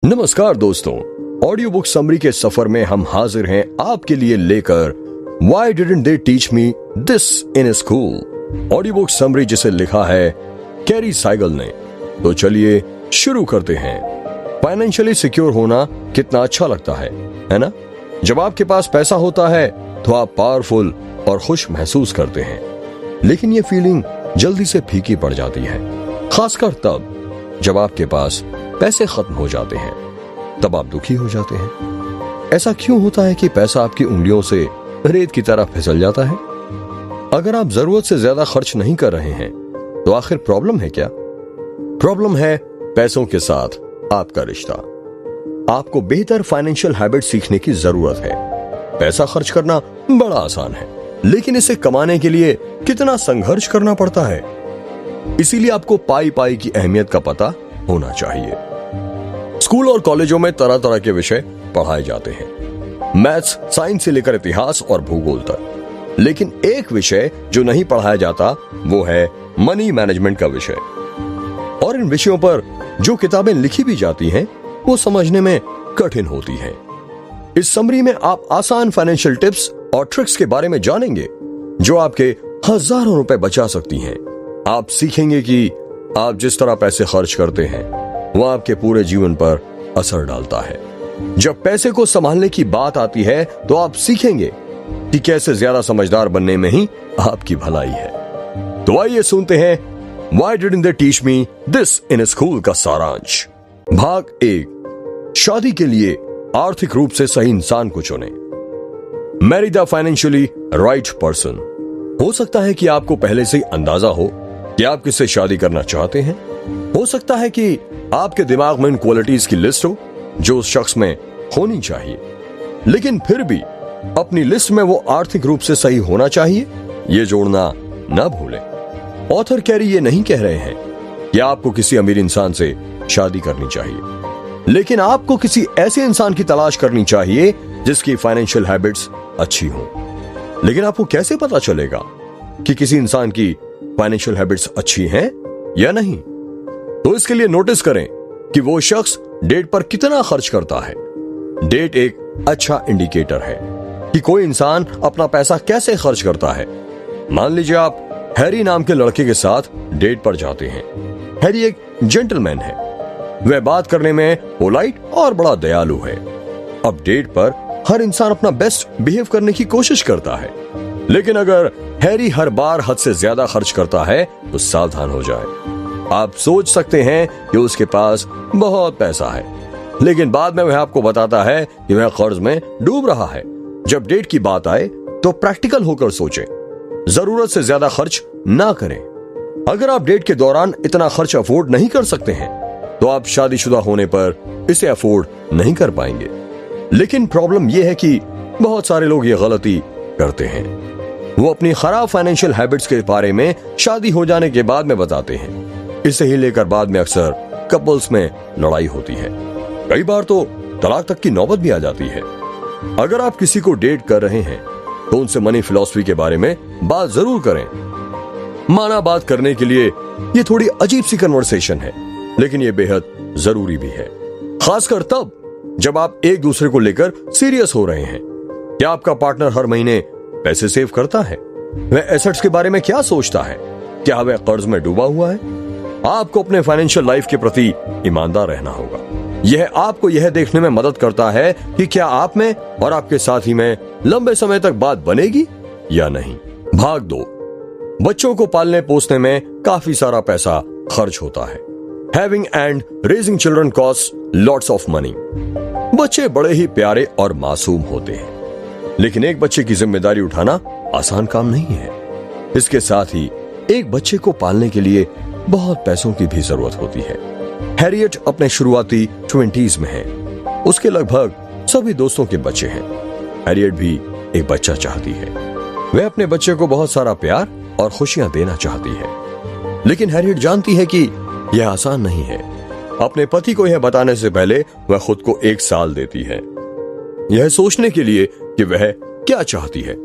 नमस्कार दोस्तों, audio book summary के सफर में हम हाजिर हैं आपके लिए लेकर Why didn't they teach me this in school? Audio book summary जिसे लिखा है कैरी साइगल ने। तो चलिए शुरू करते हैं। फाइनेंशियली सिक्योर होना कितना अच्छा लगता है ना? जब आपके पास पैसा होता है तो आप पावरफुल और खुश महसूस करते हैं, लेकिन ये फीलिंग जल्दी से फीकी पड़ जाती है, खासकर तब जब आपके पास पैसे खत्म हो जाते हैं, तब आप दुखी हो जाते हैं। ऐसा क्यों होता है कि पैसा आपकी उंगलियों से रेत की तरह फिसल जाता है? अगर आप जरूरत से ज्यादा खर्च नहीं कर रहे हैं तो आखिर प्रॉब्लम है क्या? प्रॉब्लम है पैसों के साथ आपका रिश्ता। आपको बेहतर फाइनेंशियल हैबिट सीखने की जरूरत है। पैसा खर्च करना बड़ा आसान है, लेकिन इसे कमाने के लिए कितना संघर्ष करना पड़ता है। इसीलिए आपको पाई पाई की अहमियत का पता होना चाहिए। स्कूल और कॉलेजों में तरह तरह के विषय पढ़ाए जाते हैं, मैथ्स, साइंस से लेकर इतिहास और भूगोल तक। लेकिन एक विषय जो नहीं पढ़ाया जाता वो है मनी मैनेजमेंट का विषय। और इन विषयों पर जो किताबें लिखी भी जाती हैं वो समझने में कठिन होती हैं। इस समरी में आप आसान फाइनेंशियल टिप्स और ट्रिक्स के बारे में जानेंगे जो आपके हजारों रुपए बचा सकती हैं। आप सीखेंगे कि आप जिस तरह पैसे खर्च करते हैं वो आपके पूरे जीवन पर असर डालता है। जब पैसे को संभालने की बात आती है तो आप सीखेंगे कि कैसे ज्यादा समझदार बनने में ही आपकी भलाई है। तो आइए सुनते हैं Why didn't they teach me this in school का सारांश। भाग 1, शादी के लिए आर्थिक रूप से सही इंसान को चुने। Marry the financially right person. हो सकता है कि आपको पहले से ही अंदाजा हो कि आप किससे शादी करना चाहते हैं। हो सकता है कि आपके दिमाग में इन क्वालिटीज की लिस्ट हो जो उस शख्स में होनी चाहिए, लेकिन फिर भी अपनी लिस्ट में वो आर्थिक रूप से सही होना चाहिए, ये जोड़ना ना भूलें। ऑथर कैरी ये नहीं कह रहे हैं कि आपको किसी अमीर इंसान से शादी करनी चाहिए, लेकिन आपको किसी ऐसे इंसान की तलाश करनी चाहिए जिसकी फाइनेंशियल हैबिट्स अच्छी हो। लेकिन आपको कैसे पता चलेगा कि किसी इंसान की फाइनेंशियल हैबिट्स अच्छी हैं या नहीं? तो इसके लिए नोटिस करें कि वो शख्स डेट पर कितना खर्च करता है। डेट एक अच्छा इंडिकेटर है कि कोई इंसान अपना पैसा कैसे खर्च करता है। मान लीजिए आप हैरी नाम के लड़के के साथ डेट पर जाते हैं। हैरी एक जेंटलमैन है, वह बात करने में पोलाइट और बड़ा दयालु है। अब डेट पर हर इंसान अपना बेस्ट बिहेव करने की कोशिश करता है, लेकिन अगर हैरी हर बार हद से ज्यादा खर्च करता है तो सावधान हो जाए। आप सोच सकते हैं कि उसके पास बहुत पैसा है, लेकिन बाद में वह आपको बताता है कि वह कर्ज में डूब रहा है। जब डेट की बात आए तो प्रैक्टिकल होकर सोचें, जरूरत से ज्यादा खर्च ना करें। अगर आप डेट के दौरान इतना खर्च अफोर्ड नहीं कर सकते हैं तो आप शादीशुदा होने पर इसे अफोर्ड नहीं कर पाएंगे। लेकिन प्रॉब्लम यह है कि बहुत सारे लोग ये गलती करते हैं। वो अपनी खराब फाइनेंशियल हैबिट्स के बारे में शादी हो जाने के बाद में बताते हैं। इसे ही लेकर बाद में अक्सर कपल्स में लड़ाई होती है। कई बार तो तलाक तक की नौबत भी आ जाती है। अगर आप किसी को डेट कर रहे हैं तो उनसे मनी फिलॉसफी के बारे में बात जरूर करें। माना बात करने के लिए ये थोड़ी अजीब सी कन्वर्सेशन है, लेकिन ये बेहद जरूरी भी है, खासकर तब जब आप एक दूसरे को लेकर सीरियस हो रहे हैं। क्या आपका पार्टनर हर महीने पैसे सेव करता है? वह एसेट्स के बारे में क्या सोचता है? क्या वह कर्ज में डूबा हुआ है? आपको अपने फाइनेंशियल लाइफ के प्रति ईमानदार रहना होगा। यह आपको यह देखने में मदद करता है कि क्या आप में और आपके साथी में लंबे समय तक बात बनेगी या नहीं। भाग 2, बच्चों को पालने पोसने में काफी सारा पैसा खर्च होता है। Having and raising children cost lots of money. बच्चे बड़े ही प्यारे और मासूम होते हैं, लेकिन एक बच्चे की जिम्मेदारी उठाना आसान काम नहीं है। इसके साथ ही एक बच्चे को पालने के लिए बहुत पैसों की भी जरूरत होती है। हैरियट अपने शुरुआती 20s में है। उसके लगभग सभी दोस्तों के बच्चे हैं। हैरियट भी एक बच्चा चाहती है। वह अपने बच्चे को बहुत सारा प्यार और खुशियां देना चाहती है, लेकिन हैरियट जानती है कि यह आसान नहीं है। अपने पति को यह बताने से पहले वह खुद को 1 साल देती है, यह सोचने के लिए कि वह क्या चाहती है।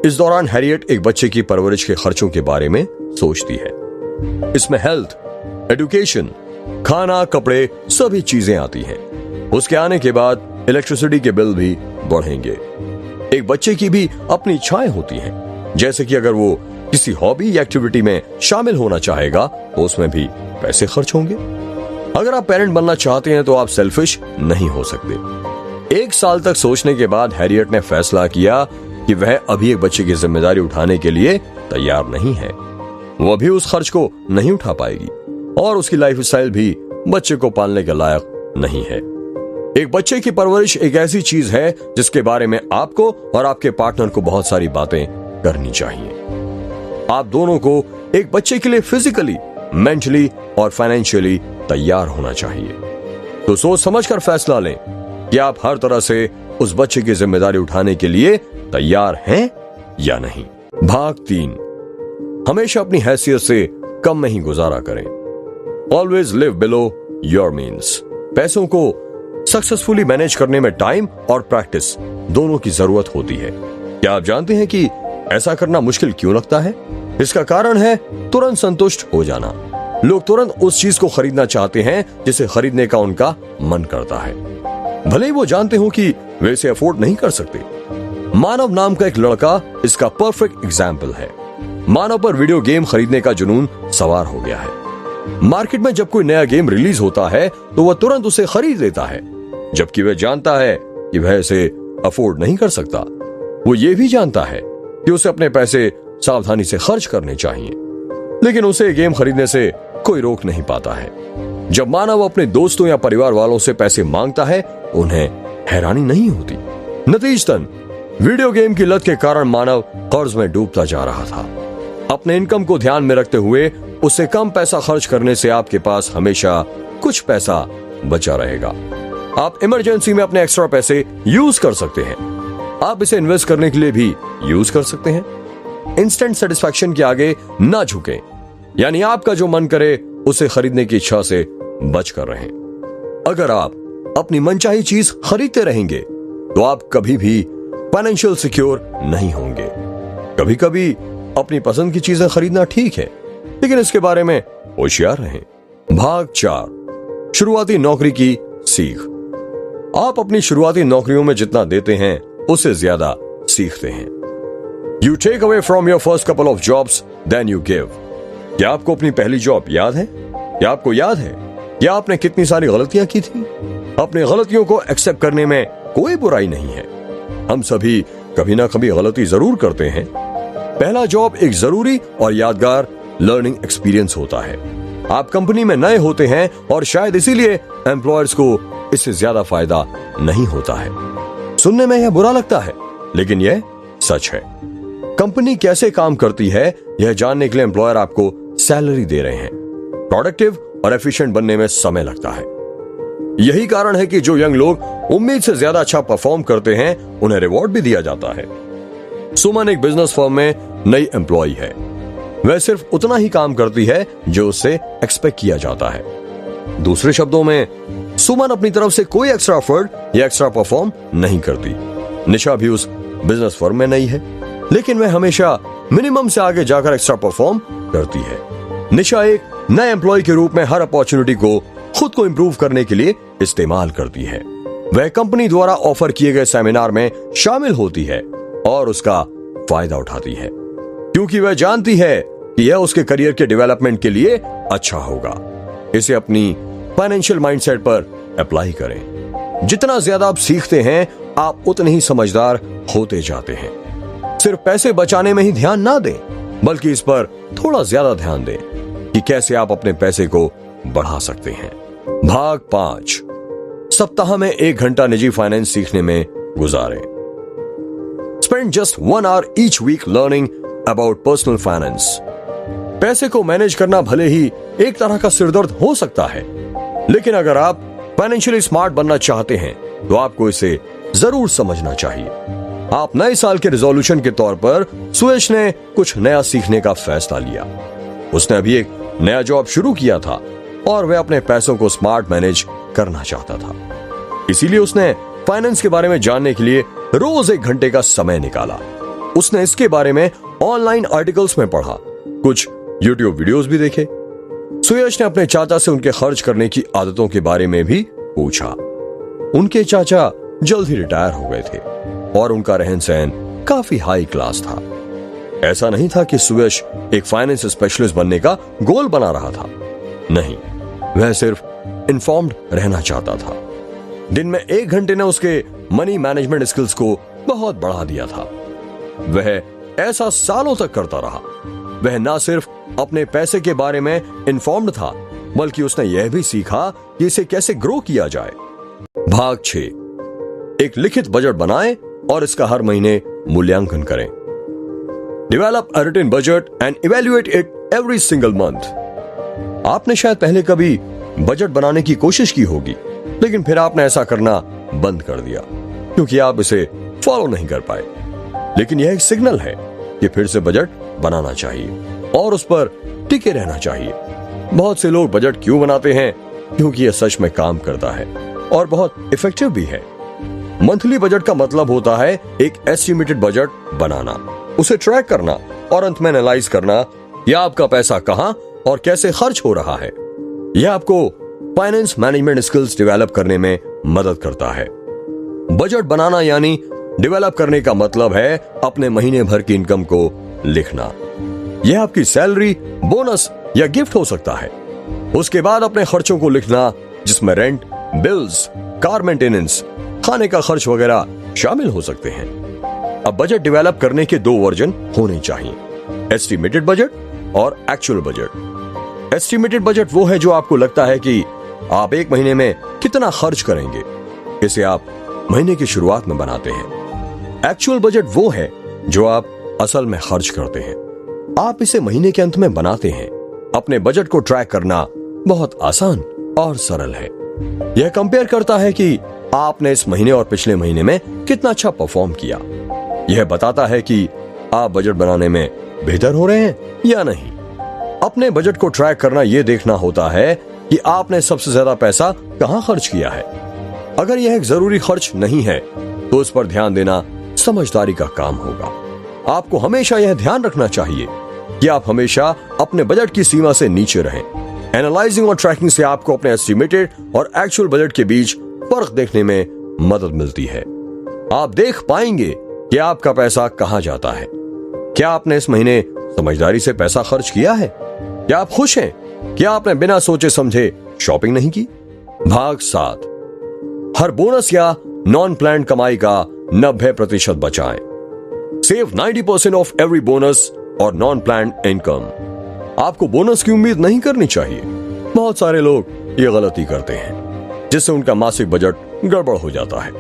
इस दौरान हैरियट एक बच्चे की परवरिश के खर्चों के बारे में सोचती है। इसमें हेल्थ, एजुकेशन, खाना, कपड़े, सभी चीजें आती हैं। उसके आने के बाद इलेक्ट्रिसिटी के बिल भी बढ़ेंगे। एक बच्चे की भी अपनी इच्छाएं होती हैं, जैसे कि अगर वो किसी हॉबी या एक्टिविटी में शामिल होना चाहेगा तो उसमें भी पैसे खर्च होंगे। अगर आप पेरेंट बनना चाहते हैं तो आप सेल्फिश नहीं हो सकते। 1 साल तक सोचने के बाद हैरियट ने फैसला किया कि वह अभी एक बच्चे की जिम्मेदारी उठाने के लिए तैयार नहीं है। वो भी उस खर्च को नहीं उठा पाएगी और उसकी लाइफस्टाइल भी बच्चे को पालने के लायक नहीं है। एक बच्चे की परवरिश एक ऐसी चीज है जिसके बारे में आपको और आपके पार्टनर को बहुत सारी बातें करनी चाहिए। आप दोनों को एक बच्चे के लिए फिजिकली, मेंटली और फाइनेंशियली तैयार होना चाहिए। तो सोच समझकर फैसला लें कि आप हर तरह से उस बच्चे की जिम्मेदारी उठाने के लिए तैयार हैं या नहीं। भाग 3, हमेशा अपनी हैसियत से कम में ही गुजारा करें। Always live below your means. पैसों को सक्सेसफुली मैनेज करने में टाइम और प्रैक्टिस दोनों की जरूरत होती है। क्या आप जानते हैं कि ऐसा करना मुश्किल क्यों लगता है? इसका कारण है तुरंत संतुष्ट हो जाना। लोग तुरंत उस चीज को खरीदना चाहते हैं जिसे खरीदने का उनका मन करता है, भले ही वो जानते हो कि वे इसे अफोर्ड नहीं कर सकते। मानव नाम का एक लड़का इसका परफेक्ट एग्जाम्पल है। मानव पर वीडियो गेम खरीदने का जुनून सवार हो गया है। मार्केट में जब कोई नया गेम रिलीज होता है तो वह तुरंत उसे खरीद लेता है, जबकि वह जानता है कि वह इसे अफोर्ड नहीं कर सकता। वो ये भी जानता है कि उसे अपने पैसे सावधानी से खर्च करने चाहिए, लेकिन उसे गेम खरीदने से कोई रोक नहीं पाता है। जब मानव अपने दोस्तों या परिवार वालों से पैसे मांगता है, उन्हें हैरानी नहीं होती। नतीजतन वीडियो गेम की लत के कारण मानव कर्ज में डूबता जा रहा था। अपने इनकम को ध्यान में रखते हुए उससे कम पैसा खर्च करने से आपके पास हमेशा कुछ पैसा बचा रहेगा। आप इमरजेंसी में अपने एक्स्ट्रा पैसे यूज कर सकते हैं। आप इसे इन्वेस्ट करने के लिए भी यूज कर सकते हैं। इंस्टेंट सेटिस्फैक्शन के आगे ना झुकें, यानी आपका जो मन करे उसे खरीदने की इच्छा से बच कर रहें। अगर आप अपनी मनचाही चीज खरीदते रहेंगे तो आप कभी भी फाइनेंशियल सिक्योर नहीं होंगे। कभी कभी अपनी पसंद की चीजें खरीदना ठीक है, लेकिन इसके बारे में होशियार रहें। भाग 4, शुरुआती नौकरी की सीख। आप अपनी शुरुआती नौकरियों में जितना देते हैं उससे ज्यादा सीखते हैं। You take away from your first couple of jobs, then you give. क्या आपको अपनी पहली जॉब याद है? क्या आपको याद है कि आपने कितनी सारी गलतियां की थी? अपनी गलतियों को एक्सेप्ट करने में कोई बुराई नहीं है। हम सभी कभी ना कभी गलती जरूर करते हैं। पहला जॉब एक जरूरी और यादगार लर्निंग एक्सपीरियंस होता है। आप कंपनी में नए होते हैं और शायद इसीलिए एम्प्लॉयर्स को इससे ज्यादा फायदा नहीं होता है। सुनने में यह बुरा लगता है, लेकिन यह सच है। कंपनी कैसे काम करती है यह जानने के लिए एम्प्लॉयर आपको सैलरी दे रहे हैं। प्रोडक्टिव और एफिशिएंट बनने में समय लगता है। यही कारण है कि जो यंग लोग उम्मीद से ज्यादा अच्छा परफॉर्म करते हैं उन्हें रिवॉर्ड भी दिया जाता है। सुमन एक बिजनेस फर्म में नई एम्प्लॉय है। वह सिर्फ उतना ही काम करती है जो उससे एक्सपेक्ट किया जाता है। दूसरे शब्दों में, सुमन अपनी तरफ से कोई एक्स्ट्रा एफर्ट या एक्स्ट्रा परफॉर्म नहीं करती। निशा भी उस बिजनेस फर्म में नई है, लेकिन वह हमेशा मिनिमम से आगे जाकर एक्स्ट्रा परफॉर्म करती है। निशा एक नए एम्प्लॉय के रूप में हर अपॉर्चुनिटी को खुद को इंप्रूव करने के लिए इस्तेमाल करती है। वह कंपनी द्वारा ऑफर किए गए सेमिनार में शामिल होती है और उसका फायदा उठाती है, क्योंकि वह जानती है कि यह उसके करियर के डेवलपमेंट के लिए अच्छा होगा। इसे अपनी फाइनेंशियल माइंडसेट पर अप्लाई करें। जितना ज्यादा आप सीखते हैं, आप उतने ही समझदार होते जाते हैं। सिर्फ पैसे बचाने में ही ध्यान ना दें, बल्कि इस पर थोड़ा ज्यादा ध्यान दें कि कैसे आप अपने पैसे को बढ़ा सकते हैं। भाग 5, सप्ताह में 1 घंटा निजी फाइनेंस सीखने में गुजारें। Spend just 1 hour each week learning about personal finance. पैसे को मैनेज करना भले ही एक तरह का सिरदर्द हो सकता है, लेकिन अगर आप फाइनेंशियली स्मार्ट बनना चाहते हैं तो आपको इसे जरूर समझना चाहिए। आप नए साल के रिजोल्यूशन के तौर पर सुयश ने कुछ नया सीखने का फैसला लिया। उसने अभी एक नया जॉब शुरू किया था और वह अपने पैसों को स्मार्ट मैनेज करना चाहता था। इसीलिए उसने फाइनेंस के बारे में जानने के लिए रोज 1 घंटे का समय निकाला। उसने इसके बारे में ऑनलाइन आर्टिकल्स में पढ़ा, कुछ यूट्यूब वीडियोस भी देखे। सुयश ने अपने चाचा से उनके खर्च करने की आदतों के बारे में भी पूछा। उनके चाचा जल्द ही रिटायर हो गए थे और उनका रहन सहन काफी हाई क्लास था। ऐसा नहीं था कि सुयश एक फाइनेंस स्पेशलिस्ट बनने का गोल बना रहा था। नहीं, वह सिर्फ इन्फॉर्म्ड रहना चाहता था। दिन में 1 घंटे ने उसके मनी मैनेजमेंट स्किल्स को बहुत बढ़ा दिया था। वह ऐसा सालों तक करता रहा। वह ना सिर्फ अपने पैसे के बारे में इन्फॉर्म्ड था, बल्कि उसने यह भी सीखा कि इसे कैसे ग्रो किया जाए। भाग 6, एक लिखित बजट बनाएं और इसका हर महीने मूल्यांकन करें। Develop a written budget and evaluate it every single month. आपने शायद पहले कभी बजट बनाने की कोशिश की होगी, लेकिन फिर आपने ऐसा करना बंद कर दिया क्योंकि आप इसे फॉलो नहीं कर पाए। लेकिन यह एक सिग्नल है कि फिर से बजट बनाना चाहिए और उस पर टिके रहना चाहिए। बहुत से लोग बजट क्यों बनाते हैं? क्योंकि यह सच में काम करता है और बहुत इफेक्टिव भी है। मंथली बजट का मतलब होता है एक एस्टिमेटेड बजट बनाना, उसे ट्रैक करना और अंत में एनालाइज करना या आपका पैसा कहां और कैसे खर्च हो रहा है। यह आपको फाइनेंस मैनेजमेंट स्किल्स डेवलप करने में मदद करता है। बजट बनाना यानी डेवलप करने का मतलब है अपने महीने भर की इनकम को लिखना। यह आपकी सैलरी, बोनस या गिफ्ट हो सकता है। उसके बाद अपने खर्चों को लिखना, जिसमें रेंट, बिल्स, कार मेंटेनेंस, खाने का खर्च वगैरह शामिल हो सकते हैं। अब बजट डेवलप करने के 2 वर्जन होने चाहिए, एस्टिमेटेड बजट और एक्चुअल बजट। एस्टिमेटेड बजट वो है जो आपको लगता है कि आप एक महीने में कितना खर्च करेंगे। इसे आप महीने की शुरुआत में बनाते हैं। एक्चुअल बजट वो है जो आप असल में खर्च करते हैं। आप इसे महीने के अंत में बनाते हैं। अपने बजट को ट्रैक करना बहुत आसान और सरल है। यह कंपेयर करता है कि आपने इस महीने और पिछले महीने में कितना अच्छा परफॉर्म किया। यह बताता है कि आप बजट बनाने में बेहतर हो रहे हैं या नहीं। अपने बजट को ट्रैक करना यह देखना होता है कि आपने सबसे ज्यादा पैसा कहां खर्च किया है। अगर यह एक जरूरी खर्च नहीं है तो उस पर ध्यान देना समझदारी का काम होगा। आपको हमेशा यह ध्यान रखना चाहिए कि आप हमेशा अपने बजट की सीमा से नीचे रहें। एनालाइजिंग और ट्रैकिंग से आपको अपने एस्टिमेटेड और एक्चुअल बजट के बीच फर्क देखने में मदद मिलती है। आप देख पाएंगे कि आपका पैसा कहां जाता है। क्या आपने इस महीने समझदारी से पैसा खर्च किया है? क्या आप खुश हैं? क्या आपने बिना सोचे समझे शॉपिंग नहीं की? भाग 7, हर बोनस या नॉन प्लान कमाई का 90% बचाएं। सेव 90% ऑफ एवरी बोनस और नॉन प्लान इनकम। आपको बोनस की उम्मीद नहीं करनी चाहिए। बहुत सारे लोग ये गलती करते हैं, जिससे उनका मासिक बजट गड़बड़ हो जाता है।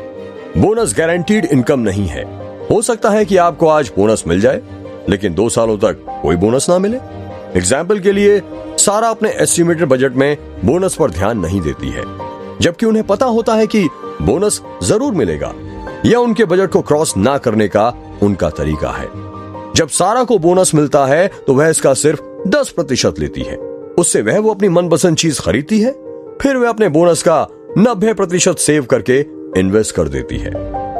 बोनस गारंटीड इनकम नहीं है। हो सकता है कि आपको आज बोनस मिल जाए, लेकिन 2 सालों तक कोई बोनस ना मिले। एग्जाम्पल के लिए, सारा अपने एस्टिमेटेड बजट में बोनस पर ध्यान नहीं देती है, जबकि उन्हें पता होता है कि बोनस जरूर मिलेगा। यह उनके बजट को क्रॉस ना करने का उनका तरीका है। जब सारा को बोनस मिलता है तो वह इसका सिर्फ 10% लेती है। उससे वह वो अपनी मनपसंद चीज खरीदती है, फिर वह अपने बोनस का 90% सेव करके इन्वेस्ट कर देती है।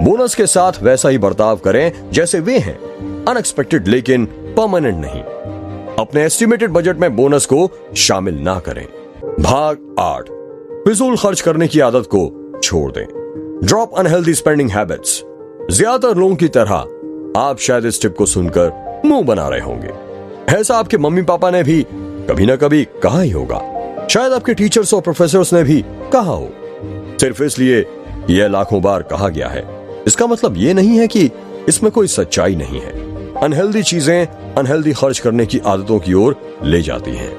बोनस के साथ वैसा ही बर्ताव करें जैसे वे हैं, अनएक्सपेक्टेड लेकिन परमानेंट नहीं। अपने एस्टिमेटेड बजट में बोनस को शामिल ना करें। भाग 8, फिजूल खर्च करने की आदत को छोड़ दें। Drop unhealthy spending habits. ज्यादातर लोगों की तरह आप शायद इस टिप को सुनकर मुंह बना रहे होंगे। ऐसा आपके मम्मी पापा ने भी कभी ना कभी कहा ही होगा। शायद आपके टीचर्स और प्रोफेसर्स ने भी कहा हो। सिर्फ इसलिए यह लाखों बार कहा गया है, इसका मतलब यह नहीं है कि इसमें कोई सच्चाई नहीं है। अनहेल्दी चीजें अनहेल्दी खर्च करने की आदतों की ओर ले जाती हैं।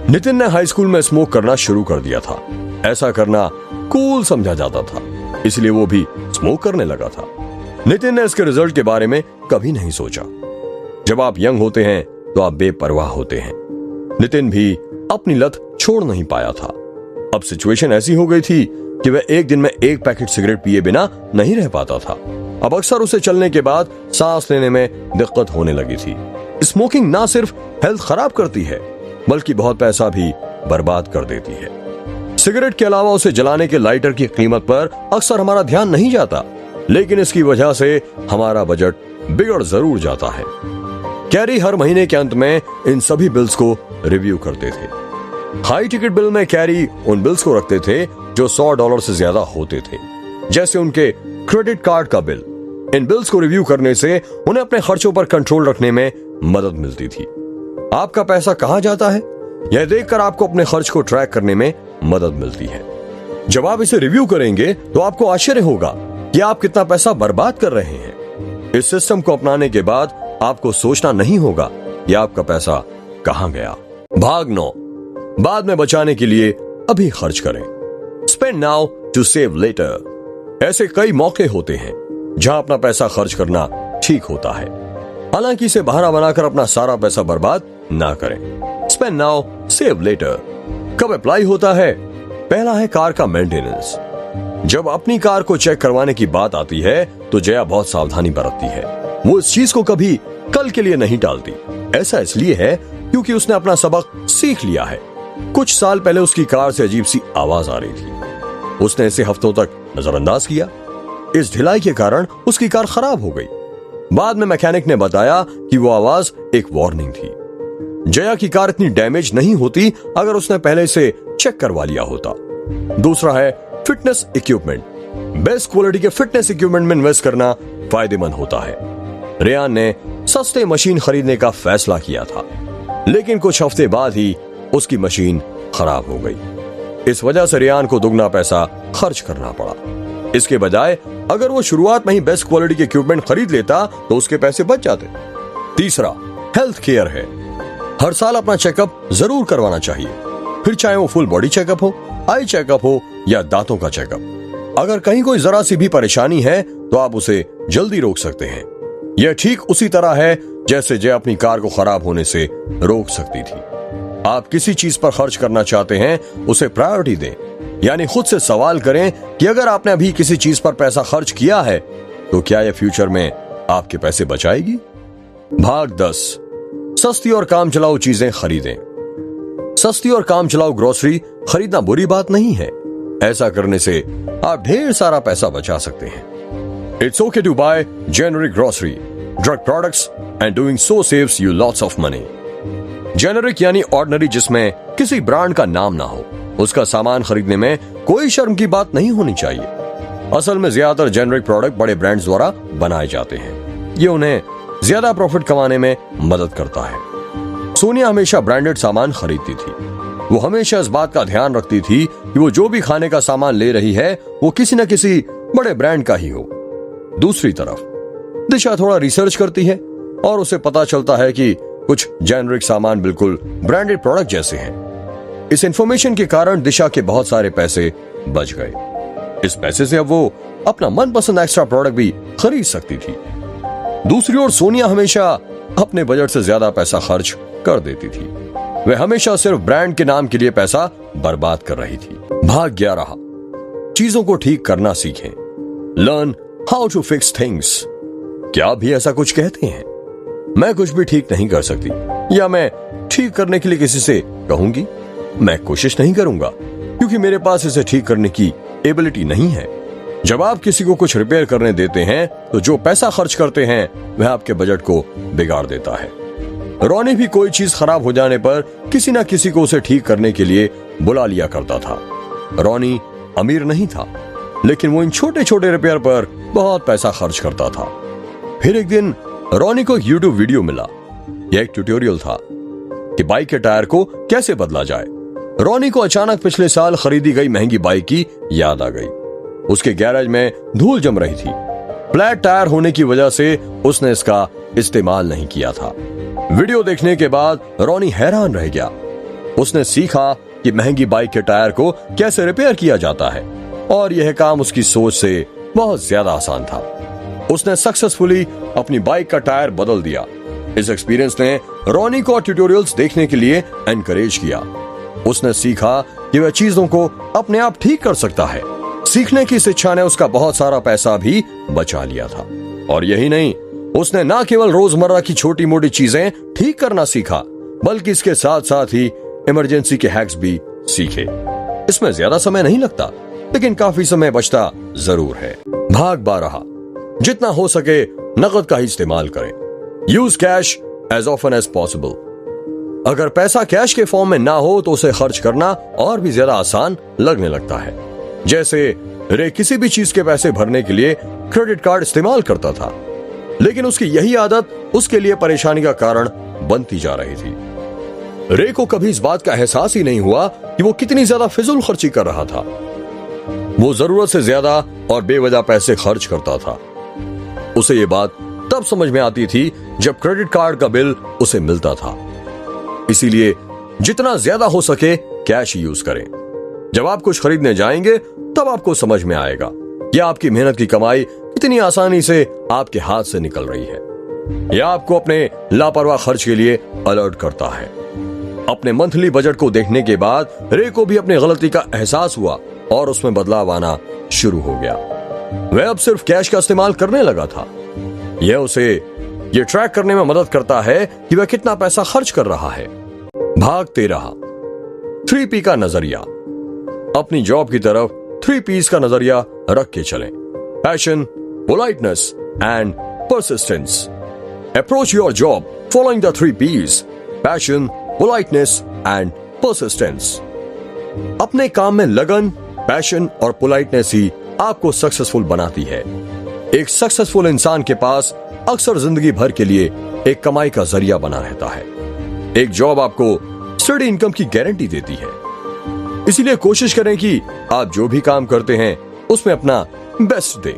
नितिन ने हाई स्कूल में स्मोक करना शुरू कर दिया था। ऐसा करना कूल समझा जाता था, इसलिए वो भी स्मोक करने लगा था। नितिन ने इसके रिजल्ट के बारे में कभी नहीं सोचा। जब आप यंग होते हैं तो आप बेपरवाह होते हैं। नितिन भी अपनी लत छोड़ नहीं पाया था। अब सिचुएशन ऐसी हो गई थी कि वह एक दिन में 1 पैकेट सिगरेट पिए बिना नहीं रह पाता था। अब अक्सर उसे चलने के बाद सांस लेने में दिक्कत होने लगी थी। स्मोकिंग ना सिर्फ हेल्थ खराब करती है, बल्कि बहुत पैसा भी बर्बाद कर देती है। सिगरेट के अलावा उसे जलाने के लाइटर की कीमत पर अक्सर हमारा ध्यान नहीं जाता, लेकिन इसकी वजह से हमारा बजट बिगड़ जरूर जाता है। कैरी हर महीने के अंत में इन सभी बिल्स को रिव्यू करते थे। हाई टिकट बिल में कैरी उन बिल्स को रखते थे जो $100 से ज्यादा होते थे। जैसे उनके क्रेडिट कार्ड का बिल। इन बिल्स को रिव्यू करने से उन्हें अपने खर्चों पर कंट्रोल रखने में मदद मिलती थी। आपका पैसा कहां जाता है, यह देखकर आपको अपने खर्च को ट्रैक करने में मदद मिलती है। जब आप इसे रिव्यू करेंगे तो आपको आश्चर्य होगा कि आप कितना पैसा बर्बाद कर रहे हैं। इस सिस्टम को अपनाने के बाद आपको सोचना नहीं होगा कि आपका पैसा कहां गया। भाग 9, बाद में बचाने के लिए अभी खर्च करें। Spend now to save later. ऐसे कई मौके होते हैं जहां अपना पैसा खर्च करना ठीक होता है, हालांकि इसे बहाना बनाकर अपना सारा पैसा बर्बाद ना करें। स्पेंड नाउ सेव लेटर कब अप्लाई होता है? पहला है कार का मेंटेनेंस। जब अपनी कार को चेक करवाने की बात आती है तो जया बहुत सावधानी बरतती है। वो इस चीज को कभी कल के लिए नहीं टालती। ऐसा इसलिए है क्योंकि उसने अपना सबक सीख लिया है। कुछ साल पहले उसकी कार से अजीब सी आवाज आ रही थी। उसने इसे हफ्तों तक नजरअंदाज किया। इस ढिलाई के कारण उसकी कार खराब हो गई। बाद में मैकेनिक ने बताया कि वो आवाज एक वार्निंग थी। जया की कार इतनी डैमेज नहीं होती अगर उसने पहले से चेक करवा लिया होता। दूसरा है फिटनेस इक्विपमेंट। बेस्ट क्वालिटी के फिटनेस इक्विपमेंट में इन्वेस्ट करना फायदेमंद होता है। रेयान ने सस्ते मशीन खरीदने का फैसला किया था, लेकिन कुछ हफ्ते बाद ही उसकी मशीन खराब हो गई। इस वजह से रेयान को दुगना पैसा खर्च करना पड़ा। इसके बजाय अगर वो शुरुआत में ही बेस्ट क्वालिटी के इक्विपमेंट खरीद लेता तो उसके पैसे बच जाते। तीसरा हेल्थ केयर है। हर साल अपना चेकअप जरूर करवाना चाहिए, फिर चाहे वो फुल बॉडी चेकअप हो, आई चेकअप हो या दांतों का चेकअप। अगर कहीं कोई जरा सी भी परेशानी है तो आप उसे जल्दी रोक सकते हैं। यह ठीक उसी तरह है जैसे जय अपनी कार को खराब होने से रोक सकती थी। आप किसी चीज पर खर्च करना चाहते हैं, उसे प्रायोरिटी दें, यानी खुद से सवाल करें कि अगर आपने अभी किसी चीज पर पैसा खर्च किया है तो क्या यह फ्यूचर में आपके पैसे बचाएगी। भाग 10, सस्ती और काम चलाऊ चीजें खरीदें। सस्ती और काम चलाऊ ग्रोसरी खरीदना बुरी बात नहीं है। ऐसा करने से आप ढेर सारा पैसा बचा सकते हैं। It's okay to buy generic grocery, drug products and doing so saves you lots of money. Generic यानी ऑर्डिनरी, जिसमें किसी ब्रांड का नाम ना हो, उसका सामान खरीदने में कोई शर्म की बात नहीं होनी चाहिए। असल में ज्यादातर जेनेरिक प्रोडक्ट बड़े ब्रांड्स द्वारा बनाए जाते हैं। ये उन्हें ज्यादा प्रॉफिट कमाने में मदद करता है। सोनिया हमेशा ब्रांडेड सामान खरीदती थी। वो हमेशा इस बात का ध्यान रखती थी कि वो जो भी खाने का सामान ले रही है वो किसी न किसी बड़े ब्रांड का ही हो। दूसरी तरफ दिशा थोड़ा रिसर्च करती है और उसे पता चलता है कि कुछ जेनेरिक सामान बिल्कुल ब्रांडेड प्रोडक्ट जैसे हैं। इस इंफॉर्मेशन के कारण दिशा के बहुत सारे पैसे बच गए। इस पैसे से अब वो अपना मनपसंद एक्स्ट्रा प्रोडक्ट भी खरीद सकती थी। दूसरी ओर सोनिया हमेशा अपने बजट से ज्यादा पैसा खर्च कर देती थी। वह हमेशा सिर्फ ब्रांड के नाम के लिए पैसा बर्बाद कर रही थी। भाग 11, चीजों को ठीक करना सीखें। Learn how to fix things. क्या आप भी ऐसा कुछ कहते हैं? मैं कुछ भी ठीक नहीं कर सकती, या मैं ठीक करने के लिए किसी से कहूंगी। मैं कोशिश नहीं करूंगा क्योंकि मेरे पास इसे ठीक करने की एबिलिटी नहीं है। जब आप किसी को कुछ रिपेयर करने देते हैं तो जो पैसा खर्च करते हैं वह आपके बजट को बिगाड़ देता है। रोनी भी कोई चीज खराब हो जाने पर किसी ना किसी को उसे ठीक करने के लिए बुला लिया करता था। रोनी अमीर नहीं था, लेकिन वो इन छोटे छोटे रिपेयर पर बहुत पैसा खर्च करता था। फिर एक दिन रोनी को एक YouTube वीडियो मिला। यह एक ट्यूटोरियल था कि बाइक के टायर को कैसे बदला जाए। रोनी को अचानक पिछले साल खरीदी गई महंगी बाइक की याद आ गई। उसके गैरेज में धूल जम रही थी। फ्लैट टायर होने की वजह से उसने इसका इस्तेमाल नहीं किया था। वीडियो देखने के बाद रोनी हैरान रह गया। उसने सीखा कि महंगी बाइक के टायर को कैसे रिपेयर किया जाता है, और यह काम उसकी सोच से बहुत ज्यादा आसान था। उसने सक्सेसफुली अपनी बाइक का टायर बदल दिया। इस एक्सपीरियंस ने रोनी को ट्यूटोरियल्स देखने के लिए एनकरेज किया। उसने सीखा कि वह चीजों को अपने आप ठीक कर सकता है। सीखने की इस इच्छा ने उसका बहुत सारा पैसा भी बचा लिया था। और यही नहीं, उसने न केवल रोजमर्रा की छोटी मोटी चीजें ठीक करना सीखा, बल्कि इसके साथ साथ ही इमरजेंसी के हैक्स भी सीखे। इसमें ज्यादा समय नहीं लगता, लेकिन काफी समय बचता जरूर है। भाग 12, जितना हो सके नकद का ही इस्तेमाल करें। Use cash as often as possible. अगर पैसा कैश के फॉर्म में ना हो तो उसे खर्च करना और भी ज्यादा आसान लगने लगता है। जैसे रे किसी भी चीज के पैसे भरने के लिए क्रेडिट कार्ड इस्तेमाल करता था, लेकिन उसकी यही आदत उसके लिए परेशानी का कारण बनती जा रही थी। रे को कभी इस बात का एहसास ही नहीं हुआ कि वो कितनी ज्यादा फिजूल खर्ची कर रहा था। वो जरूरत से ज्यादा और बेवजह पैसे खर्च करता था। उसे ये बात तब समझ में आती थी जब क्रेडिट कार्ड का बिल उसे मिलता था। इसीलिए जितना ज्यादा हो सके कैश यूज करें। जब आप कुछ खरीदने जाएंगे तब आपको समझ में आएगा कि आपकी मेहनत की कमाई कितनी आसानी से आपके हाथ से निकल रही है। यह आपको अपने लापरवाह खर्च के लिए अलर्ट करता है। अपने मंथली बजट को देखने के बाद रे को भी अपनी गलती का एहसास हुआ और उसमें बदलाव आना शुरू हो गया। वह अब सिर्फ कैश का इस्तेमाल करने लगा था। यह उसे ये ट्रैक करने में मदद करता है कि वह कितना पैसा खर्च कर रहा है। भाग 13, 3P का नजरिया। अपनी जॉब की तरफ 3 P's का नजरिया रख के चलें। Passion, politeness and persistence. Approach your job following the 3 P's, passion, politeness and persistence. अपने काम में लगन, पैशन और पोलाइटनेस ही आपको सक्सेसफुल बनाती है। एक सक्सेसफुल इंसान के पास अक्सर जिंदगी भर के लिए एक कमाई का जरिया बना रहता है। एक जॉब आपको स्टडी इनकम की गारंटी देती है। इसीलिए कोशिश करें कि आप जो भी काम करते हैं उसमें अपना बेस्ट दें।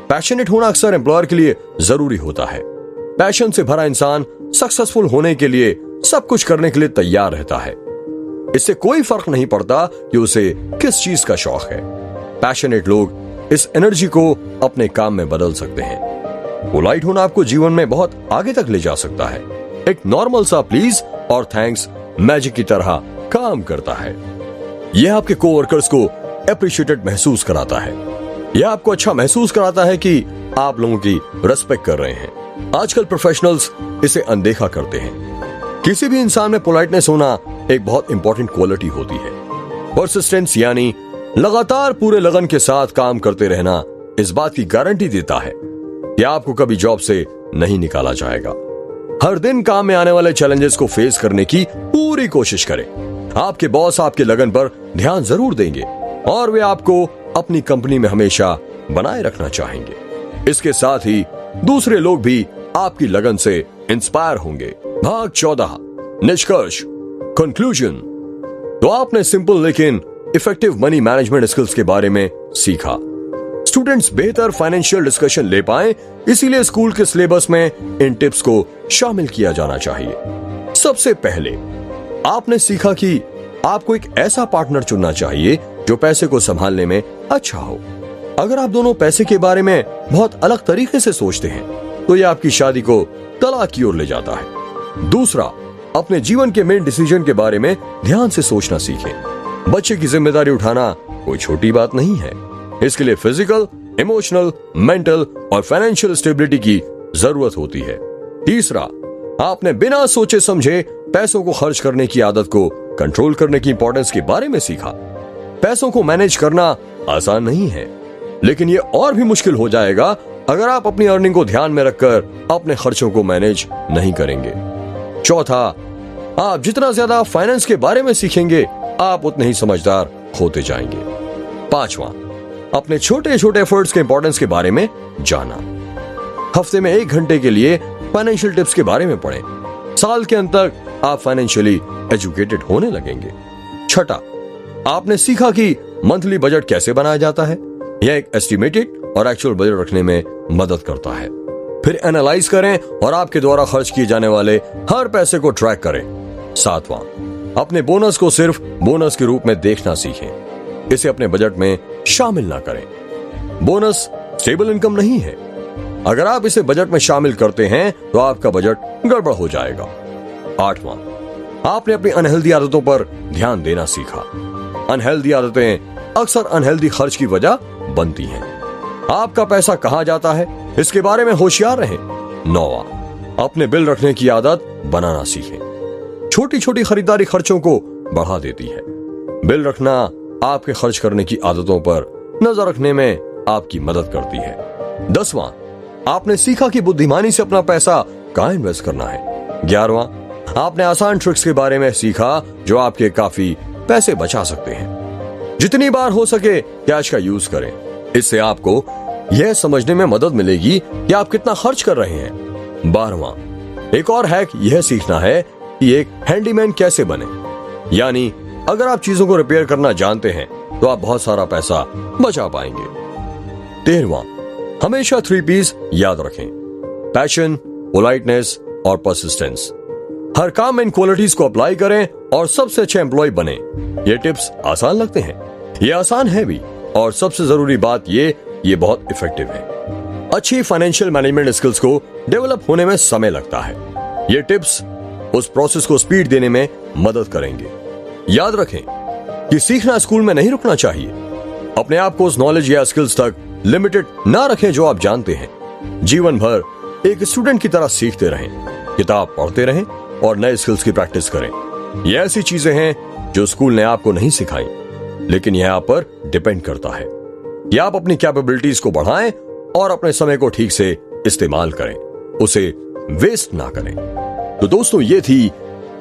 पैशनेट होना अक्सर एम्प्लॉयर के लिए जरूरी होता है। पैशन से भरा इंसान सक्सेसफुल होने के लिए सब कुछ करने के लिए तैयार रहता है। इससे कोई फर्क नहीं पड़ता कि उसे किस चीज का शौक है। पैशनेट लोग इस एनर्जी को अपने काम में बदल सकते हैं। पोलाइट होना आपको जीवन में बहुत आगे तक ले जा सकता है। एक नॉर्मल सा प्लीज और थैंक्स मैजिक की तरह काम करता है। यह आपके कोवर्कर्स को एप्रिशिएटेड महसूस कराता है। यह आपको अच्छा महसूस कराता है कि आप लोगों की रिस्पेक्ट कर रहे हैं। आजकल प्रोफेशनल्स इसे अनदेखा करते हैं। किसी भी इंसान में पोलाइटनेस होना एक बहुत इंपॉर्टेंट क्वालिटी होती है। परसिस्टेंस यानी लगातार पूरे लगन के साथ काम करते रहना इस बात की गारंटी देता है कि आपको कभी जॉब से नहीं निकाला जाएगा। हर दिन काम में आने वाले चैलेंजेस को फेस करने की पूरी कोशिश करें। आपके बॉस आपके लगन पर ध्यान जरूर देंगे और वे आपको अपनी कंपनी में हमेशा बनाए रखना चाहेंगे। इसके साथ ही दूसरे लोग भी आपकी लगन से इंस्पायर होंगे। भाग 14, निष्कर्ष, कंक्लूजन। तो आपने सिंपल लेकिन इफेक्टिव मनी मैनेजमेंट स्किल्स के बारे में सीखा। स्टूडेंट्स बेहतर फाइनेंशियल डिस्कशन ले पाएं, इसीलिए स्कूल के सिलेबस में इन टिप्स को शामिल किया जाना चाहिए। सबसे पहले आपने सीखा कि आपको एक ऐसा पार्टनर चुनना चाहिए जो पैसे को संभालने में अच्छा हो। अगर आप दोनों पैसे के बारे में बहुत अलग तरीके से सोचते हैं तो यह आपकी शादी को तलाक की ओर ले जाता है। दूसरा, अपने जीवन के मेन डिसीजन के बारे में ध्यान से सोचना सीखें। बच्चे की जिम्मेदारी उठाना कोई छोटी बात नहीं है। इसके लिए फिजिकल, इमोशनल, मेंटल और फाइनेंशियल स्टेबिलिटी की जरूरत होती है। तीसरा, आपने बिना सोचे समझे पैसों को खर्च करने की आदत को कंट्रोल करने की इंपॉर्टेंस के बारे में सीखा। पैसों को मैनेज करना आसान नहीं है, लेकिन ये और भी मुश्किल हो जाएगा अगर आप अपनी अर्निंग को ध्यान में रखकर अपने खर्चों को मैनेज नहीं करेंगे। चौथा, आप जितना ज्यादा फाइनेंस के बारे में सीखेंगे आप उतने ही समझदार होते जाएंगे। पांचवा, अपने छोटे छोटे एफर्ट्स के इंपॉर्टेंस के बारे में जाना। हफ्ते में 1 घंटे के लिए फाइनेंशियल टिप्स के बारे में पढ़ें। साल के अंत तक आप फाइनेंशियली एजुकेटेड होने लगेंगे। छठा, आपने सीखा कि मंथली बजट कैसे बनाया जाता है। यह एक एस्टिमेटेड और एक्चुअल बजट रखने में मदद करता है। फिर एनालाइज करें और आपके द्वारा खर्च किए जाने वाले हर पैसे को ट्रैक करें। सातवां, अपने बोनस को सिर्फ बोनस के रूप में देखना सीखें। इसे अपने बजट में शामिल ना करें। बोनस स्टेबल इनकम नहीं है। अगर आप इसे बजट में शामिल करते हैं तो आपका बजट गड़बड़ हो जाएगा। आठवां, आपने अपनी अनहेल्दी आदतों पर ध्यान देना सीखा। अनहेल्दी आदतें अक्सर अनहेल्दी खर्च की वजह बनती हैं। आपका पैसा कहां जाता है इसके बारे में होशियार रहें। नौवां, अपने बिल रखने की आदत बनाना सीखें। छोटी छोटी खरीदारी खर्चों को बढ़ा देती है। बिल रखना आपके खर्च करने की आदतों पर नजर रखने में आपकी मदद करती है। 10वां, आपने सीखा कि बुद्धिमानी से अपना पैसा कहां इन्वेस्ट करना है। 11वां, आपने आसान ट्रिक्स के बारे में सीखा जो आपके काफी पैसे बचा सकते हैं। जितनी बार हो सके कैश का यूज करें। इससे आपको यह समझने में मदद मिलेगी कि आप कितना खर्च कर रहे हैं। 12वां, एक और हैक यह सीखना है कि एक हैंडीमैन कैसे बने। यानी अगर आप चीजों को रिपेयर करना जानते हैं तो आप बहुत सारा पैसा बचा पाएंगे। 13वां, हमेशा 3 P's याद रखें, पैशन, पोलाइटनेस और परसिस्टेंस। हर काम में इन क्वालिटीज को अप्लाई करें और सबसे अच्छे एम्प्लॉय बने। ये टिप्स आसान लगते हैं, ये आसान है भी, और सबसे जरूरी बात ये बहुत इफेक्टिव है। अच्छी फाइनेंशियल मैनेजमेंट स्किल्स को डेवलप होने में समय लगता है। ये टिप्स उस प्रोसेस को स्पीड देने में मदद करेंगे। याद रखें कि सीखना स्कूल में नहीं रुकना चाहिए। अपने आप को उस नॉलेज या स्किल्स तक लिमिटेड ना रखें जो आप जानते हैं। जीवन भर एक स्टूडेंट की तरह सीखते रहें, किताब पढ़ते रहें और नए स्किल्स की प्रैक्टिस करें। ये ऐसी चीजें हैं जो स्कूल ने आपको नहीं सिखाई, लेकिन यह आप पर डिपेंड करता है कि आप अपनी कैपेबिलिटीज को बढ़ाएं और अपने समय को ठीक से इस्तेमाल करें, उसे वेस्ट ना करें। तो दोस्तों, ये थी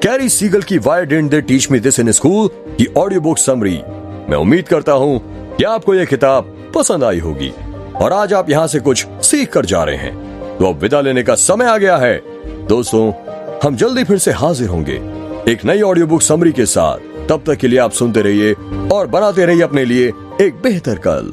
कैरी सीगल की why didn't they teach me this in school की ऑडियो बुक समरी। मैं उम्मीद करता हूं कि आपको यह किताब पसंद आई होगी और आज आप यहां से कुछ सीख कर जा रहे हैं। तो अब विदा लेने का समय आ गया है। दोस्तों, हम जल्दी फिर से हाजिर होंगे एक नई ऑडियो बुक समरी के साथ। तब तक के लिए आप सुनते रहिए और बनाते रहिए अपने लिए एक बेहतर कल।